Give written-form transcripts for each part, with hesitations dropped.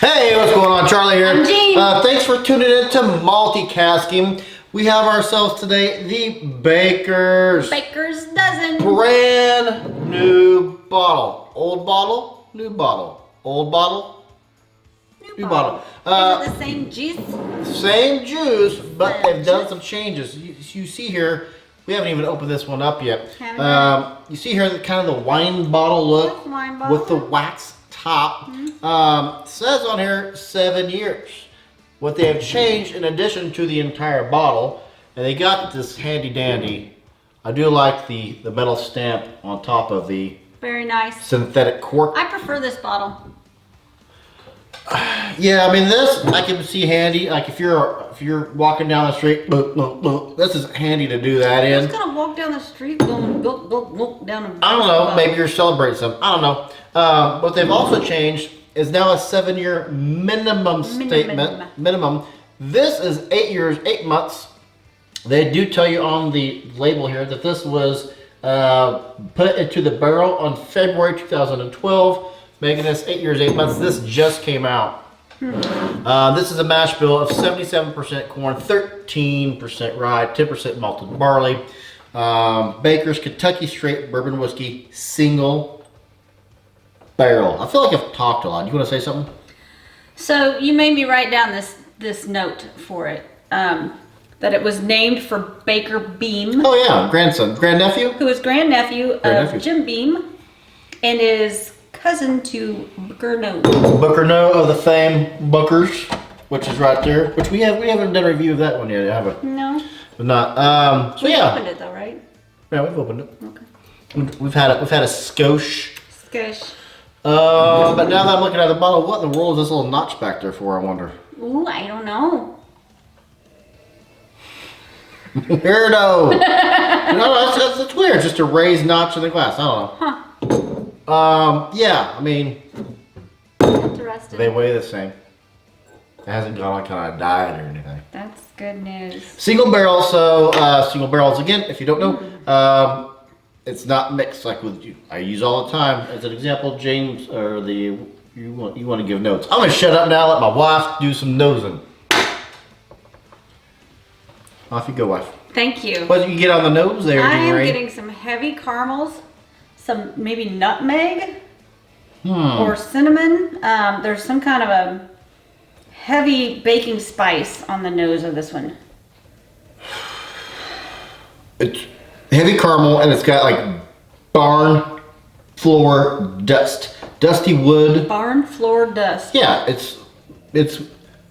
Hey, what's going on? Charlie here. I'm Jean. Thanks for tuning in to MultiCasking. We have ourselves today the Baker's Dozen. brand new bottle. Old bottle, new bottle. Old bottle, new bottle. Is it the same juice? Same juice, but they've done some changes. You see here, we haven't even opened this one up yet. You see here kind of the wine bottle look with the wax top. Says on here 7 years. What they have changed in addition to the entire bottle, and they got this handy dandy. I do like the metal stamp on top of the very nice synthetic cork. I prefer this bottle. Yeah, I mean this I can see handy. Like if you're walking down the street, this is handy to do that in. Who's gonna walk down the street going go down? I don't know. Maybe you're celebrating something. I don't know. What they've also changed is now a 7-year minimum statement. Minimum. This is 8 years, 8 months. They do tell you on the label here that this was put into the barrel on February 2012, making this 8 years, 8 months. This just came out. This is a mash bill of 77% corn, 13% rye, 10% malted barley. Baker's Kentucky Straight Bourbon Whiskey, single barrel. I feel like I've talked a lot. You want to say something? So you made me write down this note for it. That it was named for Baker Beam. Oh yeah, grandnephew. Who is grandnephew of Jim Beam, and is cousin to Booker Noe. Booker Noe of the famed Bookers, which is right there. Which we haven't done a review of that one yet, have we? No. But not. So we yeah. opened it though, right? Yeah, we've opened it. Okay. We've had a skosh. Skosh. But now that I'm looking at the bottle, what in the world is this little notch back there for? I wonder. Ooh, I don't know. Weirdo. No, that's weird. It's just a raised notch in the glass. I don't know. Huh. Yeah. I mean, Interesting. they weigh the same. It hasn't gone on kind of diet or anything. That's good news. Single barrel. So single barrels again. If you don't know, it's not mixed like with you. I use all the time as an example. James or you want to give notes. I'm gonna shut up now. Let my wife do some nosing. Off you go, wife. Thank you. What did you get on the nose there, I am Jean-Marie? getting some heavy caramels, some maybe nutmeg or cinnamon. There's some kind of a heavy baking spice on the nose of this one. It's heavy caramel, and it's got like barn floor dust, dusty wood. Barn floor dust. Yeah, it's.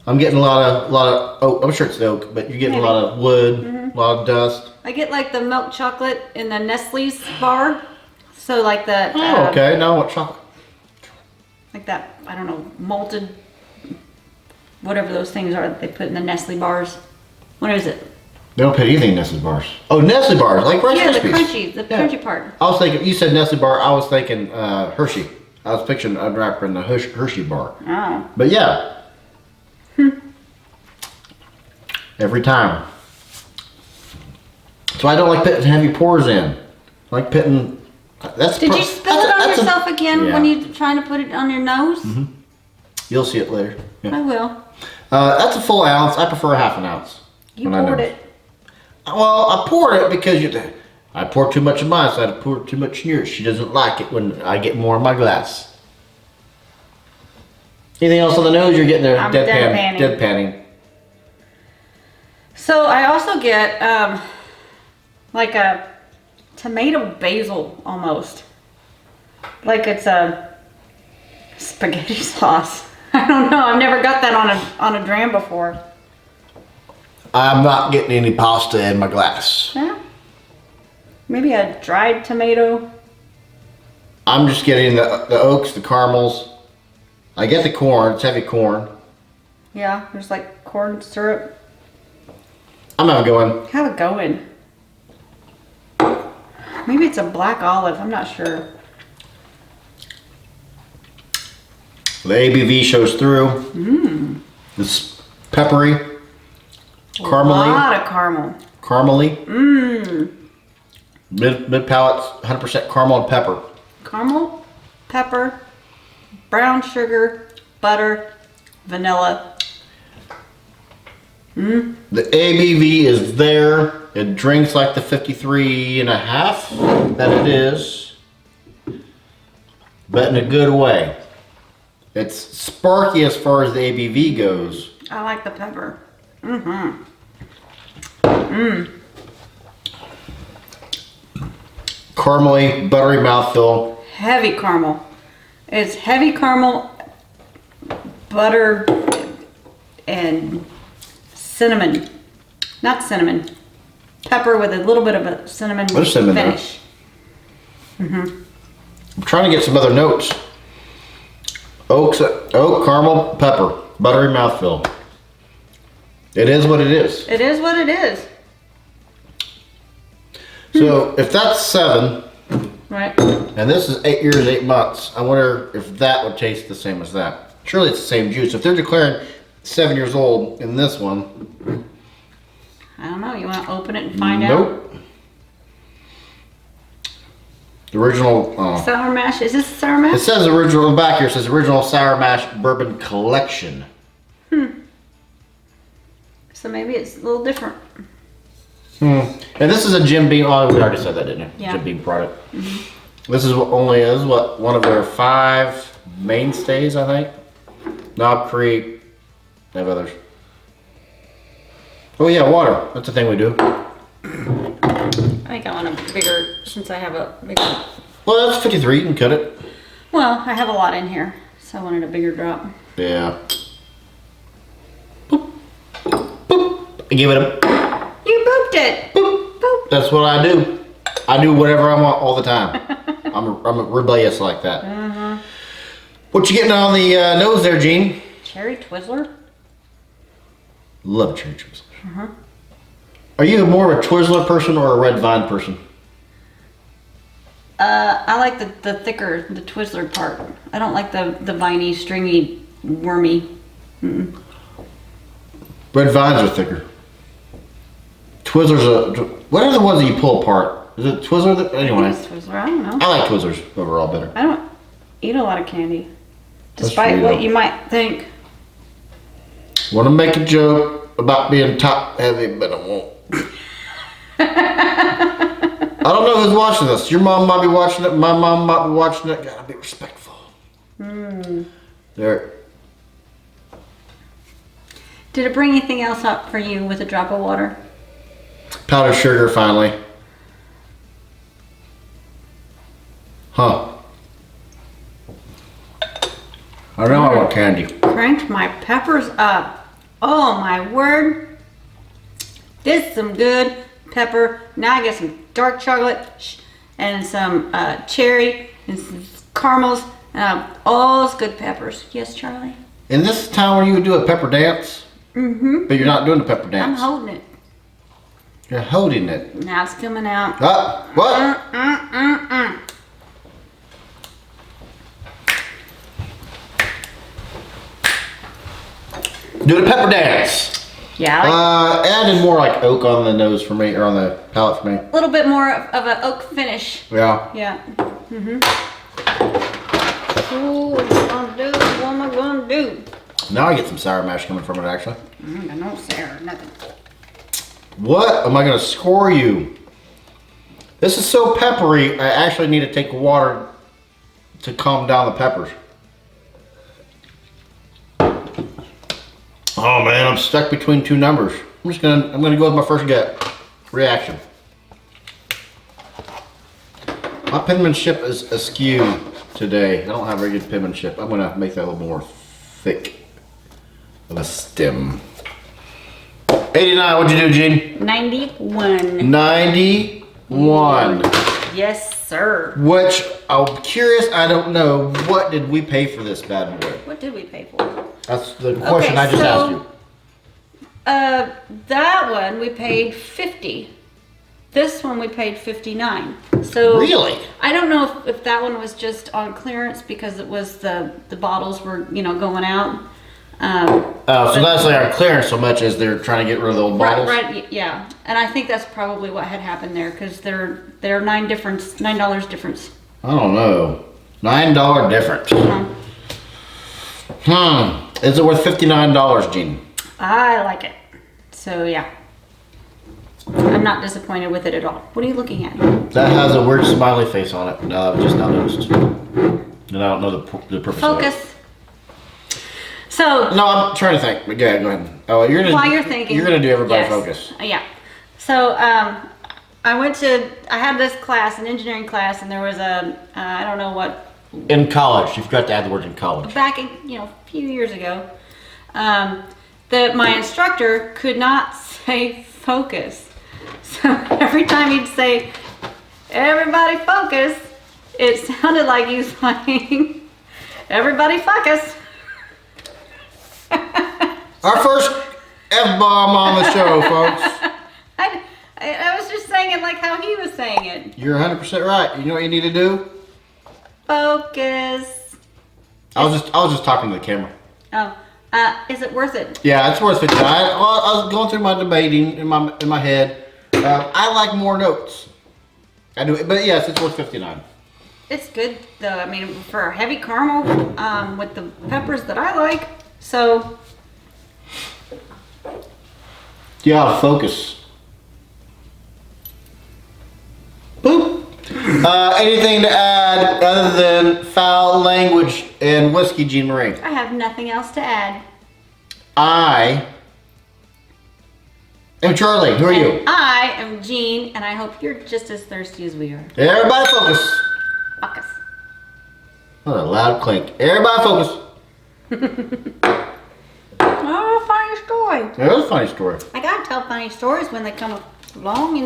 I'm getting a lot of oak. I'm sure it's oak, but you're getting a lot of wood, a lot of dust. I get like the milk chocolate in the Nestle's bar. So like the. Oh, okay. Now what chocolate? Like that, I don't know, malted, whatever those things are that they put in the Nestle bars. What is it? They don't put anything in Nestle bars. Oh, Nestle bars, like Rice Krispies. The crunchy part. I was thinking, you said Nestle bar, I was thinking Hershey. I was picturing a wrapper in the Hershey bar. Oh. But yeah. Every time. So I don't like putting heavy pours in. I like putting. Did you spill it on yourself again when you're trying to put it on your nose? You'll see it later. Yeah. I will. That's a full ounce. I prefer half an ounce. You poured it. Well, I poured it because I poured too much of mine, so I had to pour too much in yours. She doesn't like it when I get more in my glass. Anything else on the nose? You're getting there deadpanning. So I also get like a tomato basil almost. Like it's a spaghetti sauce. I don't know. I've never got that on a dram before. I'm not getting any pasta in my glass. Yeah. Maybe a dried tomato. I'm just getting the oaks, the caramels. I get the corn. It's heavy corn. Yeah, there's like corn syrup. I'm not going. Have it going. Maybe it's a black olive. I'm not sure. The ABV shows through. It's peppery. Caramely. A lot of caramel. Caramely. Mid palate's 100% caramel and pepper. Caramel, pepper, brown sugar, butter, vanilla. The ABV is there. It drinks like the 53.5 that it is, but in a good way. It's sparky as far as the ABV goes. I like the pepper. Caramely, buttery mouthfeel. Heavy caramel. It's heavy caramel, butter, and cinnamon. Not cinnamon. Pepper with a little bit of a cinnamon finish. I'm trying to get some other notes. Oak, caramel, pepper, buttery mouthfeel. It is what it is. It is what it is. So if that's 7, right, and this is 8 years, 8 months, I wonder if that would taste the same as that. Surely it's the same juice. If they're declaring 7 years old in this one. I don't know. You want to open it and find out? Nope. The original. Sour mash. Is this sour mash? It says original, back here it says original sour mash bourbon collection. So maybe it's a little different. And this is a Jim Beam. Oh, we already said that, didn't we? Yeah. Jim Beam product. This is what one of their 5 mainstays, I think. Knob Creek. They have others. Oh yeah, water. That's the thing we do. I think I want a bigger, since I have a bigger. Well, that's 53. You can cut it. Well, I have a lot in here, so I wanted a bigger drop. Yeah. Boop. Boop. Give it a. You booped it. Boop. Boop. That's what I do. I do whatever I want all the time. I'm rebellious like that. What you getting on the nose there, Gene? Cherry Twizzler. Love cherry Twizzlers. Are you more of a Twizzler person or a red vine person? I like the thicker, the Twizzler part. I don't like the viney, stringy, wormy. Red vines are thicker. Twizzlers are. What are the ones that you pull apart? Is it Twizzler? Anyway. It's Twizzler. I don't know. I like Twizzlers overall better. I don't eat a lot of candy, That's despite true, what though. you might think. Want to make a joke about being top heavy, but I won't. I don't know who's watching this. Your mom might be watching it. My mom might be watching it. Gotta be respectful. There. Did it bring anything else up for you with a drop of water? Powdered sugar finally. Huh. I know I want candy. Cranked my peppers up. Oh my word. This is some good pepper. Now I get some dark chocolate and some cherry and some caramels. All those good peppers. Yes, Charlie? In this town where you would do a pepper dance? But you're not doing the pepper I'm dance. holding it. You're holding it. Now it's coming out. What? Do the pepper dance. Yeah. I Added more like oak on the nose for me, or on the palate for me. a little bit more of an oak finish. Yeah. Yeah. Ooh, what am I gonna do? What am I gonna do? Now I get some sour mash coming from it, actually. No sour, nothing. What am I gonna score you? This is so peppery, I actually need to take water to calm down the peppers. Oh man, I'm stuck between 2 numbers. I'm gonna go with my first gut reaction. My penmanship is askew today. I don't have very good penmanship. I'm gonna make that a little more thick of a stem. 89, what'd you do, Gene? 91. 91. Yes, sir. Which, I'm curious, I don't know, what did we pay for this bad boy? What did we pay for? That's the question I just asked you. That one we paid 50. This one we paid 59. So Really? I don't know if that one was just on clearance because it was the bottles were going out. So that's like our clearance so much as they're trying to get rid of the old bottles? Right, yeah. And I think that's probably what had happened there because they're $9 difference. I don't know. $9 difference. Is it worth $59, Gene? I like it. So yeah. I'm not disappointed with it at all. What are you looking at? That has a weird smiley face on it. No, I've just now noticed. And I don't know the purpose of it. Focus. So. No, I'm trying to think. But yeah, go ahead. Oh, you're gonna. While you're thinking. You're gonna do everybody yes. focus. Yeah. So I had this class, an engineering class, and there was I don't know what. In college, you forgot to add the word in college. Back a few years ago, that my instructor could not say focus. So every time he'd say, "Everybody focus," it sounded like he was saying, "Everybody focus." Our first F-bomb on the show, folks. I was just saying it like how he was saying it. You're 100% right. You know what you need to do? Focus. I was just talking to the camera. Oh, is it worth it? Yeah, it's worth 59. I was going through my debating in my head. I like more notes. I do, but yes, it's worth 59. It's good though. I mean, for a heavy caramel with the peppers that I like. So. Yeah, focus. Boop. Anything to add other than foul language and whiskey, Jean Marie? I have nothing else to add. I am Charlie. Who are you? I am Jean, and I hope you're just as thirsty as we are. Everybody focus. Focus. What a loud clink. Everybody focus. Oh, funny story. That was a funny story. I gotta tell funny stories when they come along,